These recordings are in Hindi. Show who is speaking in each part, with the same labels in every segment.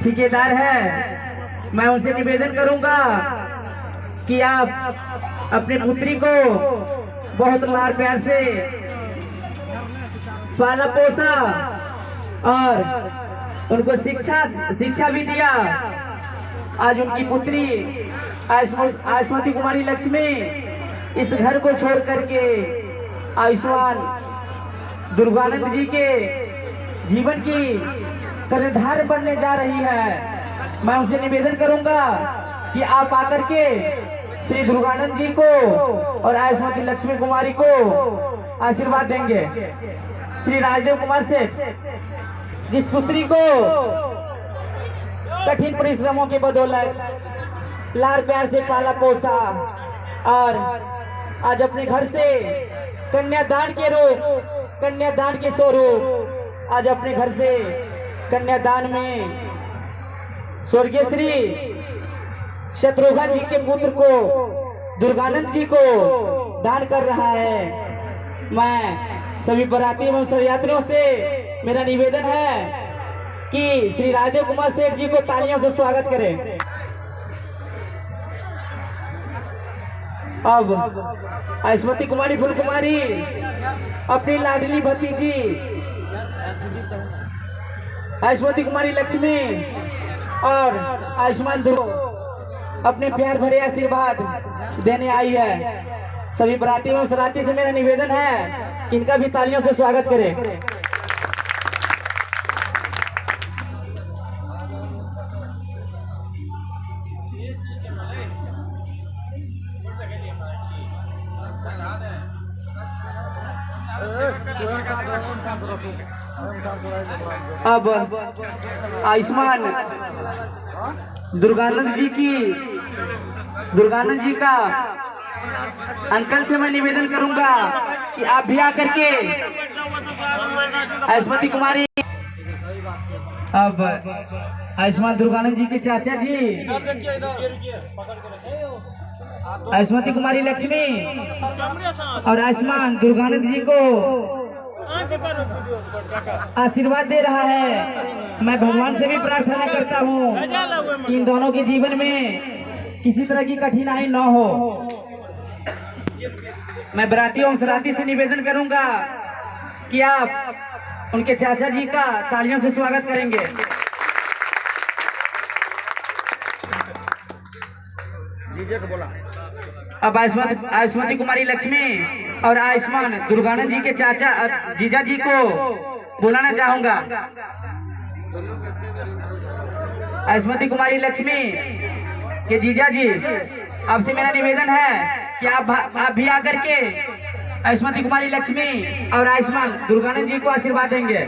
Speaker 1: ठेकेदार है, मैं उनसे निवेदन करूंगा कि आप अपने पुत्री को बहुत लाड़ प्यार से पाला पोसा और उनको शिक्षा भी दिया। आज उनकी पुत्री आयुष्मती कुमारी लक्ष्मी इस घर को छोड़ करके आयुष्मान दुर्गानंद जी के जीवन की कर्णधार बनने जा रही है। मैं उनसे निवेदन करूंगा कि आप आकर के श्री दुर्गानंद जी को और आयुष्मती लक्ष्मी कुमारी को आशीर्वाद देंगे। श्री राजदेव कुमार सेठ जिस पुत्री को कठिन परिश्रमों के बदौलत लाड़ प्यार से पाला पोसा और आज अपने घर से कन्यादान के स्वरूप आज अपने घर से कन्यादान में स्वर्गीय श्री शत्रुघ्न जी के पुत्र को दुर्गानंद जी को दान कर रहा है। मैं सभी बराती एवं शरयात्रियों से मेरा निवेदन है कि श्री राजदेव कुमार सेठ जी को तालियों से स्वागत करें। अब आयुष्मती कुमारी फूल कुमारी अपनी लाडली भतीजी आयुष्मती कुमारी लक्ष्मी और आयुष्मान ध्रुव अपने प्यार भरे आशीर्वाद देने आई है। सभी बराती एवं शरारती से मेरा निवेदन है कि इनका भी तालियों से स्वागत करें। अब आयुष्मान दुर्गानंद जी का अंकल से मैं निवेदन करूंगा कि आप भी आकर के आयुष्मती कुमारी अब आयुष्मान दुर्गानंद जी के चाचा जी आयुष्मती कुमारी लक्ष्मी और आयुष्मान दुर्गानंद जी को आशीर्वाद दे रहा है। मैं भगवान से भी प्रार्थना करता हूँ कि इन दोनों के जीवन में किसी तरह की कठिनाई न हो। मैं बरातियों और शरारती से निवेदन करूंगा कि आप उनके चाचा जी का तालियों से स्वागत करेंगे। अब आयुष्मती कुमारी लक्ष्मी और आयुष्मान दुर्गानंद जी के चाचा जीजा जी को बुलाना चाहूंगा। आयुष्मती कुमारी लक्ष्मी के जीजा जी आपसे मेरा निवेदन है कि आप भी आकर के आयुष्मती कुमारी लक्ष्मी और आयुष्मान दुर्गानंद जी को आशीर्वाद देंगे।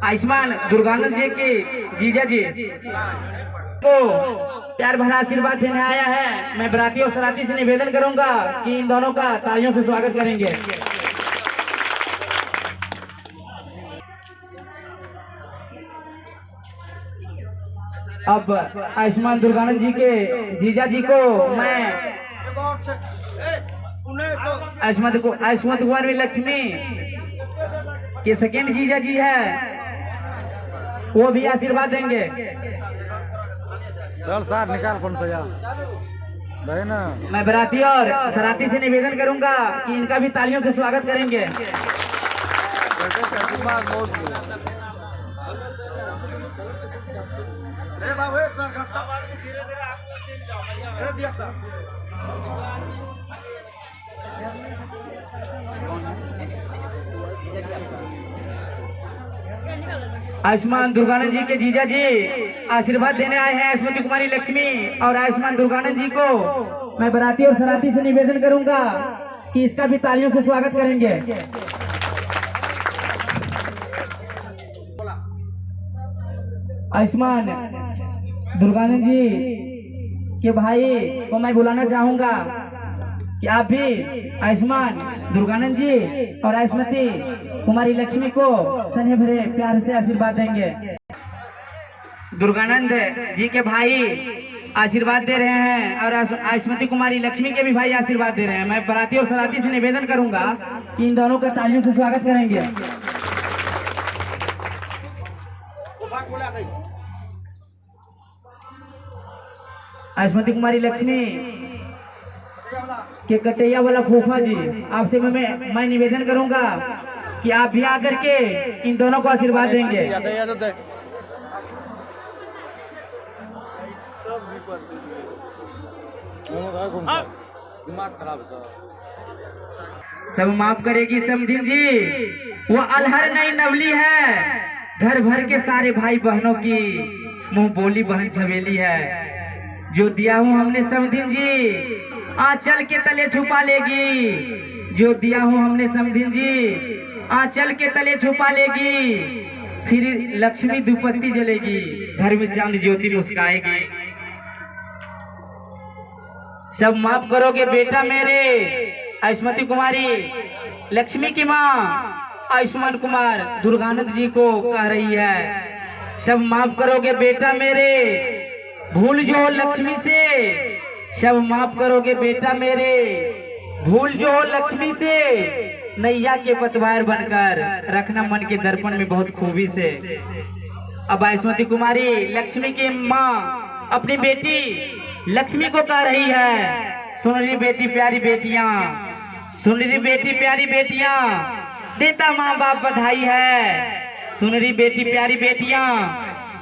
Speaker 1: आयुष्मान दुर्गानंद जी के जीजा जी को प्यार भरा आशीर्वाद देने आया है। मैं बराती और शरारती से निवेदन करूंगा कि इन दोनों का तालियों से स्वागत करेंगे। अब आयुष्मान दुर्गानंद जी के जीजा जी को मैं आयुष्मती कुमारी लक्ष्मी के सेकेंड जीजा जी है वो भी आशीर्वाद देंगे।
Speaker 2: चल सर निकाल कौन सा ना।
Speaker 1: मैं बराती और शरारती से निवेदन करूंगा कि इनका भी तालियों से स्वागत करेंगे। आयुष्मान दुर्गानंद जी के जीजा जी आशीर्वाद देने आए हैं आयुष्मती कुमारी लक्ष्मी और आयुष्मान दुर्गानंद जी को मैं बराती और शरारती से निवेदन करूंगा कि इसका भी तालियों से स्वागत करेंगे। आयुष्मान दुर्गानंद जी के भाई को मैं बुलाना चाहूंगा कि आप भी आयुष्मान दुर्गानंद जी और आयुष्मती कुमारी लक्ष्मी को स्नेह भरे प्यार से आशीर्वाद देंगे। दुर्गानंद जी के भाई आशीर्वाद दे रहे हैं और आयुष्मती कुमारी लक्ष्मी के भी भाई आशीर्वाद दे रहे हैं। मैं बराती और सराती से निवेदन करूंगा कि इन दोनों का तालियों से स्वागत करेंगे। आयुष्मती कुमारी लक्ष्मी के कटैया वाला फूफा जी, आपसे मैं निवेदन करूंगा कि आप भी आकर के इन दोनों को आशीर्वाद देंगे।
Speaker 2: दिमाग खराब है।
Speaker 1: सब माफ करेगी समधिन जी, वो अलहर नई नवली है, घर भर के सारे भाई बहनों की मुंह बोली बहन छवेली है। जो दिया हूँ हमने समधिन जी आंचल के तले छुपा लेगी, जो दिया हूँ हमने समधिन जी आंचल के तले छुपा लेगी। फिर लक्ष्मी दुपत्ती जलेगी, घर में चांद ज्योति मुस्काएगी। सब माफ करोगे बेटा मेरे, आयुष्मती कुमारी लक्ष्मी की माँ आयुष्मान कुमार दुर्गानंद जी को कह रही है। सब माफ करोगे बेटा मेरे, भूल जो लक्ष्मी से, सब माफ करोगे बेटा मेरे, भूल जो लक्ष्मी से, नैया के पतवार बनकर रखना मन के दर्पण में बहुत खूबी से। अब आयुष्मती कुमारी लक्ष्मी की माँ अपनी बेटी लक्ष्मी को कह रही है, सुन रही बेटी प्यारी बेटियां, सुन रही बेटी प्यारी बेटियां, देता माँ बाप बधाई है। सुन रही बेटी प्यारी बेटियां,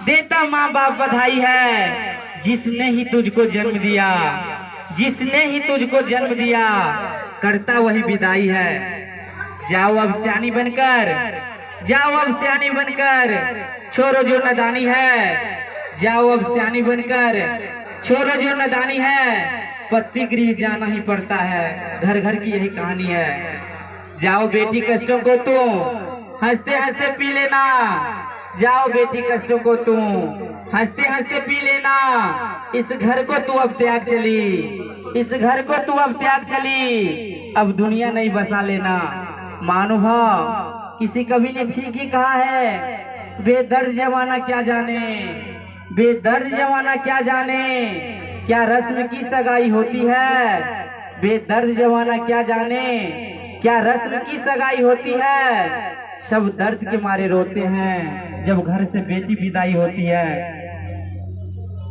Speaker 1: देता माँ बाप बधाई है। जिसने ही तुझको जन्म दिया, जिसने ही तुझको जन्म दिया, करता वही विदाई है। जाओ अब सियानी बनकर, जाओ अब सियानी बनकर, छोड़ो जो नादानी है। जाओ अब सियानी बनकर, छोड़ो जो नादानी है। पति गृह जाना ही पड़ता है, घर घर की यही कहानी है। जाओ बेटी कष्टों को तू हंसते हंसते पी लेना, जाओ बेटी कष्टों को तू हंसते हंसते पी लेना। इस घर को तू अब त्याग चली, इस घर को तू अब त्याग चली, अब दुनिया नहीं बसा लेना। महानुभाव किसी कवि ने ठीक ही कहा है, बेदर्द जमाना क्या जाने, बेदर्द जमाना क्या जाने, क्या रस्म की सगाई होती है। बेदर्द जमाना क्या जाने, क्या रस्म की सगाई होती है। सब दर्द के मारे रोते हैं जब घर से बेटी विदाई होती है।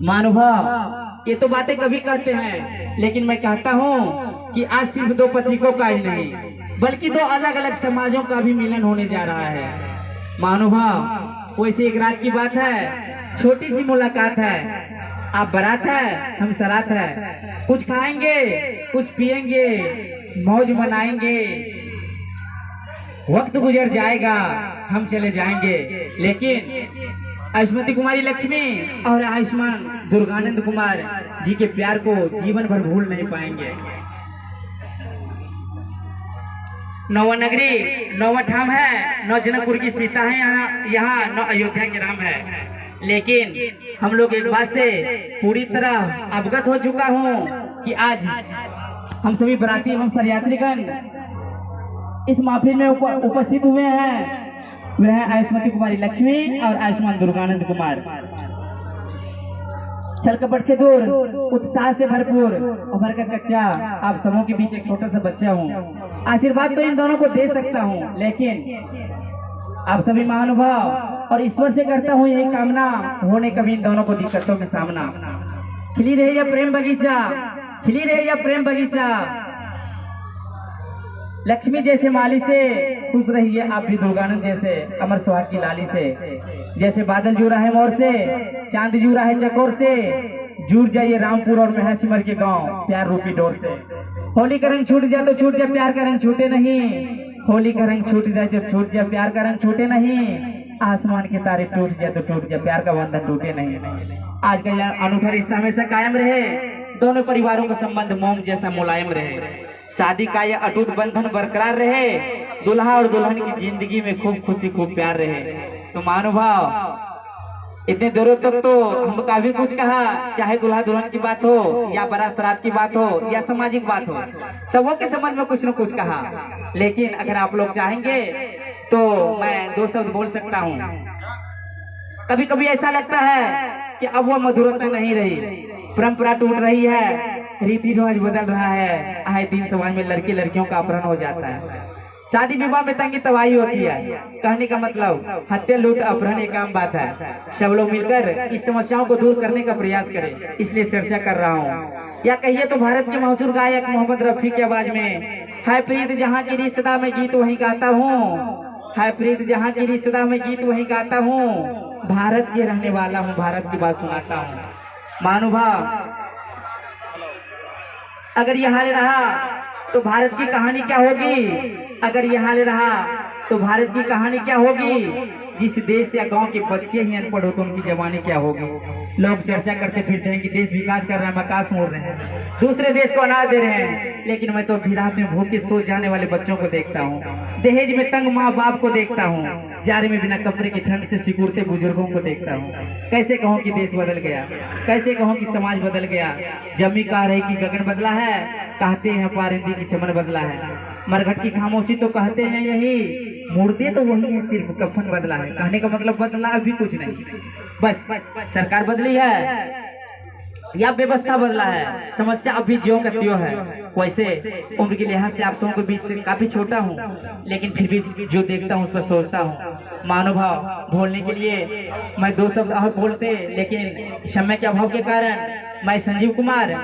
Speaker 1: महानुभाव ये तो बातें कभी करते हैं, लेकिन मैं कहता हूँ कि आज सिर्फ दो पथिकों का ही नहीं, बल्कि दो अलग अलग समाजों का भी मिलन होने जा रहा है। महानुभाव वैसे एक रात की बात है, छोटी सी मुलाकात है। आप बारात है, हम सरात है, कुछ खाएंगे, कुछ पिएंगे, मौज मनाएंगे। वक्त गुजर जाएगा, हम चले जाएंगे, लेकिन आयुष्मती कुमारी लक्ष्मी और आयुष्मान दुर्गानंद कुमार जी के प्यार को जीवन भर भूल नहीं पाएंगे। नौवा नगरी नौवा ठाम है, नौ जनकपुर की सीता है यहाँ नौ अयोध्या के राम है। लेकिन हम लोग एक बात से पूरी तरह अवगत हो चुका हूँ कि आज हम सभी बराती एवं सरयात्रीगण इस महफिल में उपस्थित हुए हैं। वह है आयुष्मती कुमारी लक्ष्मी और आयुष्मान दुर्गानंद कुमार। छल कपट से दूर, उत्साह से भरपूर, उम्र का कच्चा, आप सबों के बीच एक छोटा सा बच्चा हूँ। आशीर्वाद तो इन दोनों को दे सकता हूँ, लेकिन आप सभी महानुभाव और ईश्वर से करता हूँ यही कामना, होने कभी इन दोनों को दिक्कतों के सामना। खिली रहे या प्रेम बगीचा, खिली रहे या प्रेम बगीचा, लक्ष्मी जैसे माली से खुश रहिए आप भी दुर्गानंद जैसे अमर सुहाग की लाली से। जैसे बादल जुड़ा है मोर से, चांद जुड़ा है चकोर से, जुड़ जाइए रामपुर और मेहा सिमर के गांव प्यार रूपी डोर से। होली का रंग छूट जाए तो छूट जाए, प्यार का रंग छूटे नहीं। होली का रंग छूट जाए तो छूट जाए, प्यार का रंग छूटे नहीं। आसमान के तारे टूट जाए तो टूट जाए, प्यार का बंधन टूटे नहीं। आज का यह अनूठा रिश्ता हमेशा कायम रहे, दोनों परिवारों का संबंध मोम जैसा मुलायम रहे। शादी का यह अटूट बंधन बरकरार रहे, दुल्हा और दुल्हन की जिंदगी में खूब खुशी खूब प्यार रहे। तो महानुभाव इतने देरों तक तो हम काफी कुछ कहा, चाहे दुल्हा दुल्हन की बात हो या बारात सरात की बात हो या सामाजिक बात हो, सबों के संबंध में कुछ न कुछ कहा। लेकिन अगर आप लोग चाहेंगे तो मैं दो शब्द बोल सकता हूँ। कभी कभी ऐसा लगता है कि अब वो मधुरता नहीं रही, परंपरा टूट रही है, रीति रिवाज बदल रहा है, आए दिन समाज में लड़के लड़कियों का अपहरण हो जाता है, शादी विवाह में तंगी तबाही होती है। कहने का मतलब हत्या लूट अपहरण एक आम बात है। सब लोग मिलकर इस समस्याओं को दूर करने का प्रयास करें, इसलिए चर्चा कर रहा हूँ। या कहिए तो भारत के मशहूर गायक मोहम्मद रफी की आवाज में, है प्रीत जहाँ की रीत सदा मैं गीत वही गाता हूँ, है प्रीत जहाँ की रीत सदा मैं गीत वही गाता हूँ, भारत के रहने वाला हूँ, भारत की बात सुनाता हूँ। महानुभाव, अगर यह हाल रहा तो भारत की कहानी क्या होगी? अगर यह हाल रहा तो भारत की कहानी क्या होगी? जिस देश या गांव के बच्चे ही अनपढ़ हो तो उनकी जवानी क्या होगी? लोग चर्चा करते फिरते हैं कि देश विकास कर रहा है, आकाश मोड़ रहे हैं, दूसरे देश को अनाज दे रहे हैं, लेकिन मैं तो भी रात में भूखे सो जाने वाले बच्चों को देखता हूँ, दहेज में तंग माँ बाप को देखता हूँ, जाड़े में बिना कपड़े की ठंड से सिकुड़ते बुजुर्गों को देखता हूँ। कैसे कहूँ कि देश बदल गया, कैसे कहूँ कि समाज बदल गया। जमी कह रही कि गगन बदला है, कहते हैं पारिंदी की चमन बदला है, मरघट की खामोशी तो कहते हैं यही, मुर्दे तो वही है, सिर्फ कफन बदला है। कहने का मतलब बदला अभी कुछ नहीं, बस सरकार बदली है या व्यवस्था बदला है, समस्या अभी ज्यों का त्यों है। वैसे उम्र के लिहाज से आप सबों के बीच से काफी छोटा हूँ, लेकिन फिर भी जो देखता हूँ उस पर सोचता हूँ। मानवभाव बोलने के लिए मैं दो शब्द और बोलते, लेकिन समय के अभाव के कारण मैं संजीव कुमार,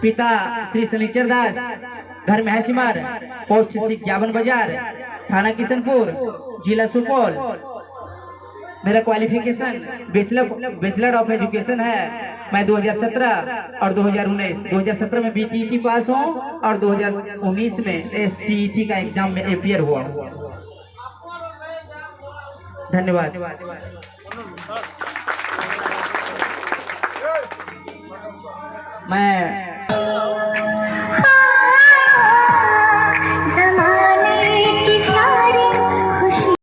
Speaker 1: पिता श्री शनिचर दास, घर में है सिमर, पोस्ट 51 बाजार, थाना किशनपुर, जिला सुपौल। मेरा क्वालिफिकेशन बैचलर ऑफ एजुकेशन है। मैं 2017 और 2017 में बीटीटी पास हूँ और 2019 में एसटीईटी का एग्जाम में अपियर हुआ। धन्यवाद। मैं